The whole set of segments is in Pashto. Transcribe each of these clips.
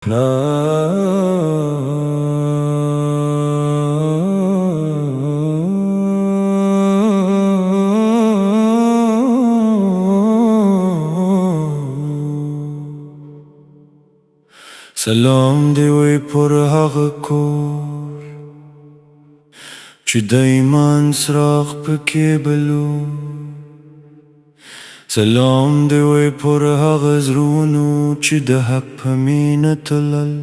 سلام دی وی پر هغه کور چې د ایمان څراغ پکې بلو. سلام دی وی پر هغه زړونو چې د حق په مینه تلل.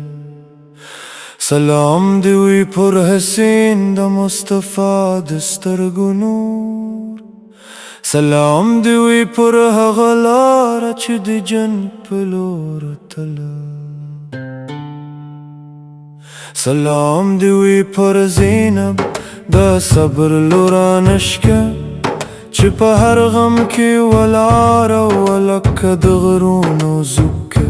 سلام دی وی پر حسین د مصطفی د سترګو نور. سلام دی وی پر هغه لاره چې د جنت په لور تلل. سلام دی وی پر زینب د صبر لورانشکه چې په هر غم کې ولاړه ولکه د غرونو زوکه.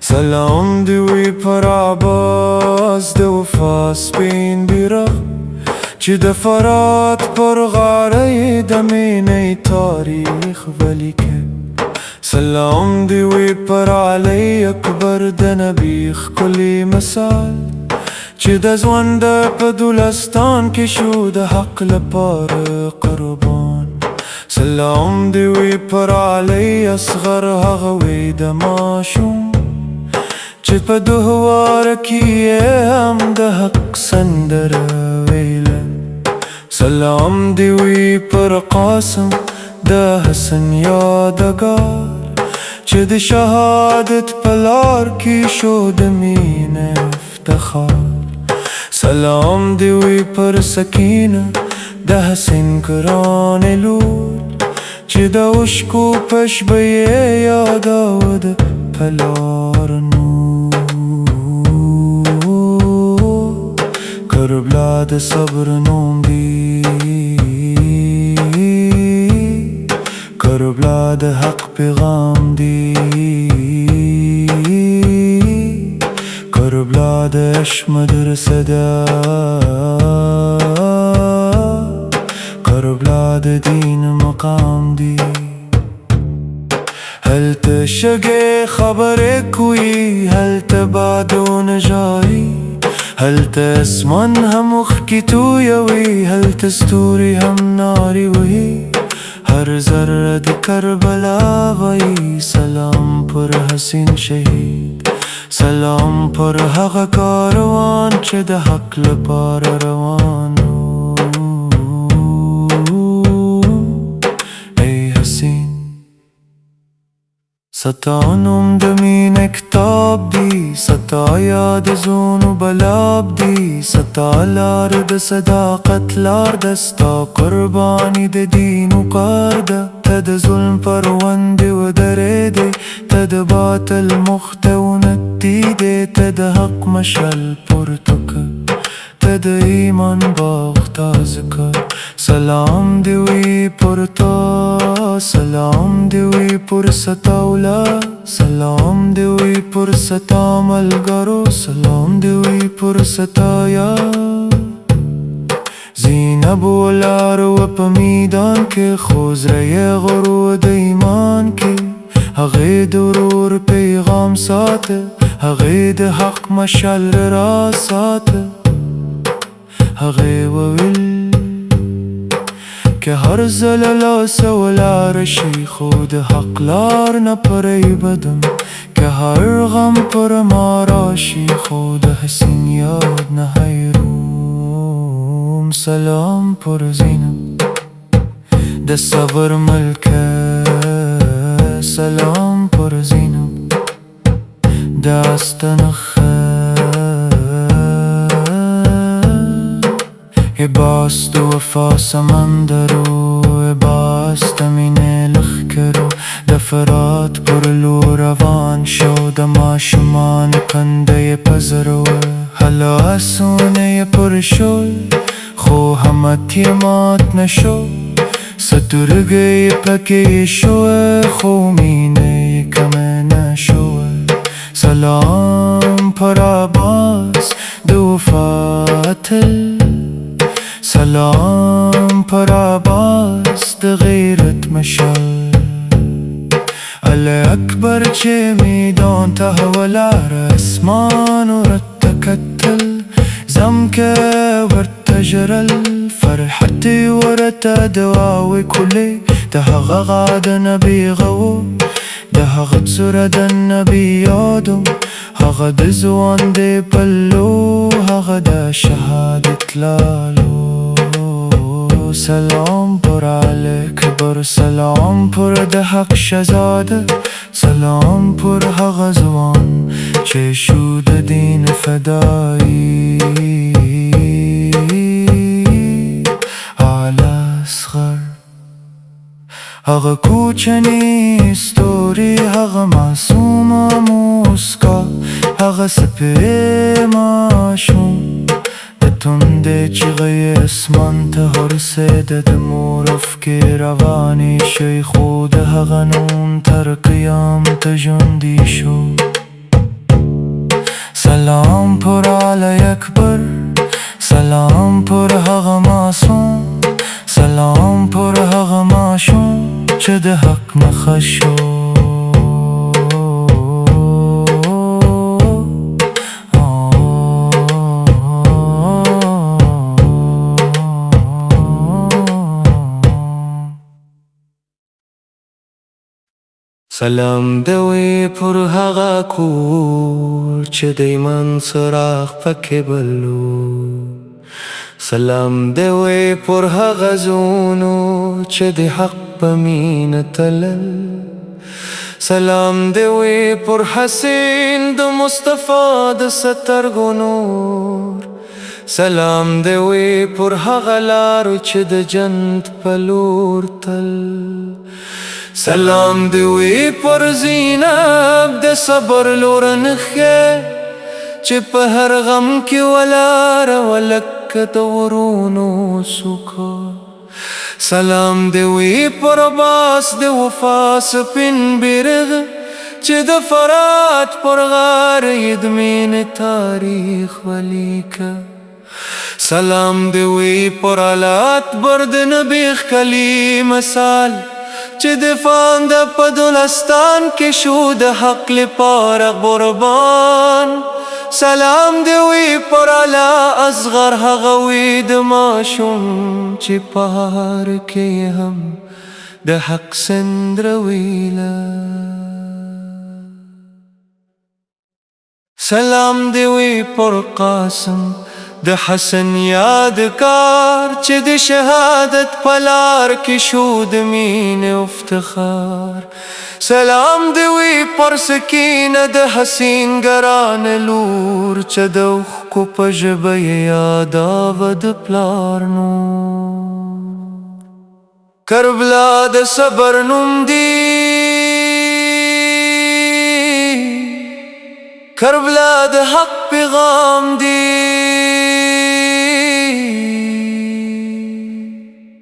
سلام دی وی پر عباس د وفا سپین بیرغ چې د فرات پر غاړه د مینې تاریخ ولیکه. سلام دی وی پر علی اکبر د نبی ښکلی مثال چې د ژوند په دولستان کې شو د حق لپاره قربان. سلام دی وی پر علی اصغر هغه وی د ماشوم چې په دوهواره کې هم د حق سندره ویله. سلام دی وی پر قاسم د حسن یادګار چې د شهادت په لار کې شو د مینې افتخار. سلام دی وی پر سکینه د حسین ګرانې لور چې د اوښکو په شپه یې یاداوه د پلار نور. کربلا د صبر نوم دی، کربلا د حق پیغام دی، کربلا د عشق مدرسه ده، کربلا د دین مقام دی. هلته شګې خبرې کوي، هلته بادونه ژاړي، هلته اسمان هم اوښکې تویوي، هلته ستوري هم نارې وهي، هر ذره د کربلا وایي. سلام پر حسین شهید، سلام پر هغه کاروان چې د حق لپاره روان و. ای حسین ستا نوم د مینې کتاب دی، ستا یاد زونو بلاب دی، ستا لار د صداقت لار ده، ستا قربانی د دین وقار ده. ته د ظلم پر وړاندې ودرېدې، ته د باطل مخ ته ونتېدې، ته د حق مشعل پورته کړ، ته د ایمان باغ تازه کړ. سلام دی وی پر تا، سلام دی وی پر ستا اولاد، سلام دی وی پر ستا ملګرو، سلام دی وی پر ستا یار. زینب ولاړه وه په میدان کې، خو زړه یې غرو د ایمان کې. هغې د ورور پیغام ساته، هغې د حق مشعل را ساته. هغې وویل که هر ځله لاسه ولاړه شي، خو د حق لار نه پرېږدم. که هر غم پر ما راشي، خو د حسین یاد نه هېروم. سلام پر زینب د صبر ملکه، سلام پر زینب د استنخه. باس د وفا سمندرو، باس د مینې لښکرو، د فرات پر لور روان شو، د ماشومانو کنده یې په زرو، هله آسونه یې پر شول، خو همت یې مات نشو. سترګې یې پکې شوه، خو مینه یې کمه نشوه. سلام پر عباس د وفا اتل، سلام پر عباس د غیرت مشعل. اکبر چه میدان ته ولار اسمان و رتکتل زم که ورتجرل فرحتي ورتا دواوي كلي ده غاد نبي غو ده غبصر النبي يادو هغد زوان دي بلو هغد شهادة لالو سلام پر عليك بر سلام پر ده حق شزاده سلام پر هغزوان چه شود دین فدایی هغه کوچنی استوری هغه معصوم موسکا هغه سپر ماشوم د تنده چیغه اسمان ته هرسیده د مور افکې روانې شوی خو د هغه نوم تر قیامته ژوندی شو سلام پر علی اکبر سلام پر هغه معصوم سلام پر هغه ماشوم چه ده حق نخه شو سلام دوی پر هغه کور چه د ایمان څراغ پکې بلو سلام دوی پر هغه زونو چې د حق په مینه تلل سلام دوی پر حسین د مصطفی د سترګو نور سلام دوی پر هغه لارو چې د جنت په لور تل سلام دوی پر زینب د صبر لور نښه چې په هر غم کې ولاړه ولکه د غرونو سوکه سلام دوی پر عباس د وفا سپین بیرغ چې د فرات پر غار یې د مینې تاریخ ولیکه سلام دوی پر اکبر د نبی ښکلی مثال چې د فان د په دولستان کې شو د حق لپاره قربان سلام دوی پر اصغر هغه وی د ماشوم چې په هر کې هم د حق سندرویله سلام دوی پر قاسم د حسن یادگار چې د شهادت پلار کې شو د مینې افتخار سلام دوی پر سکینه د حسین ګران لور چې د اوښکو په ژبه یې یاداوه د پلار نور کربلا د صبر نوم دی کربلا د حق پیغام دی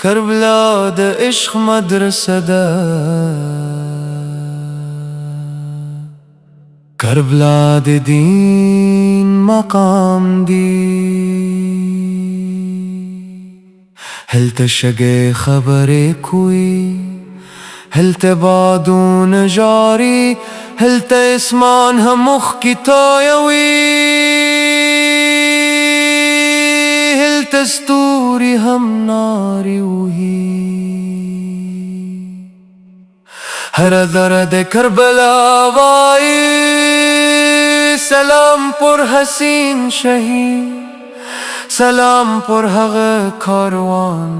کربلا د عشق مدرسه ده کربلا د دین مقام دی هلته شګې خبرې کوي هلته بادونه جاري هلته اسمان هم مخکې تایوي هلته ستوري هم نارې وهي هر ذره د کربلا وایي سلام پر حسین شهید سلام پر هغه کاروان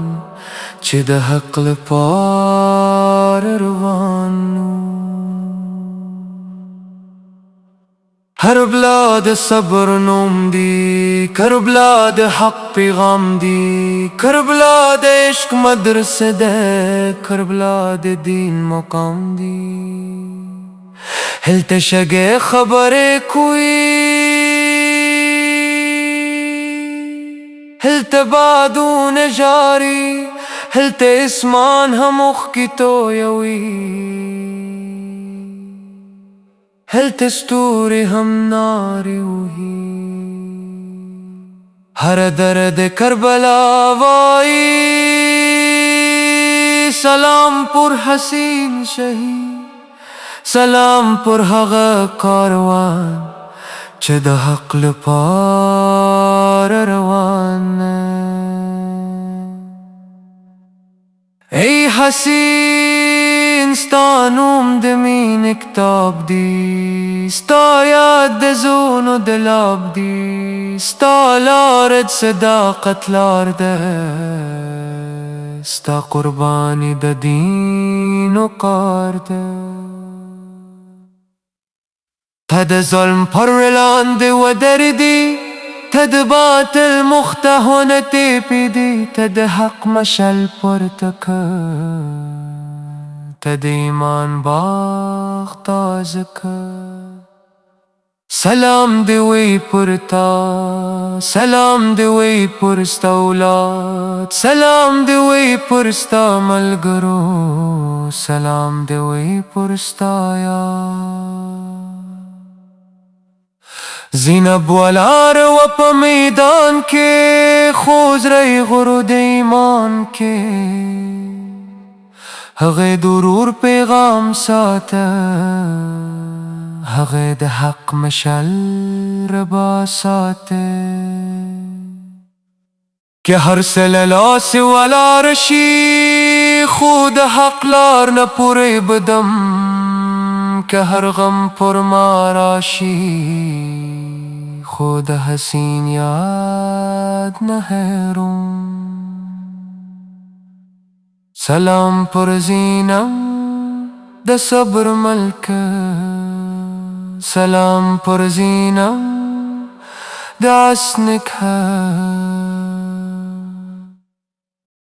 چې د حق لپاره روان کربلا د صبر نوم دی کربلا د حق پیغام دی کربلا د عشق مدرسه ده کربلا د دین مقام دی هلته شګې خبرې کوي هلته بادونه جاري هلته اسمان هم مخکې تویوي هلته ستوري هم نارې وهي هر دره د کربلا وایي سلام پر حسین شهید سلام پر هغه کاروان چې د حق لپاره روان. ای حسین ستا نوم د مینې کتاب دی، ستا یاد د زړونو د لاب دی، ستا لاره د صداقت لار ده، ستا قرباني د دین وقار ده. ته د ظلم پر وړاندې ودرېدې، ته د باطل مخته تېپېدې، ته د حق مشعل پورته کړ، ته د ایمان باغ تازه کړ. سلام دې وی پر تا، سلام دې وی پر ستا اولاد، سلام دې وی پر ستا ملګرو، سلام دې وی پر ستا یار. زینب ولار و په میدان کې، خوزری غرو د ایمان کې، هغه د ورور پیغام ساته، هغه د حق مشعل ربا ساته. که هر څه له لاسه ولاړ شي، خو د حق لار نه پورې بدم، که هر غم پر ما راشي، خو د حسین یاد نه هېروم. سلام پر زینب د صبر ملکه، سلام پر زینب د حسن که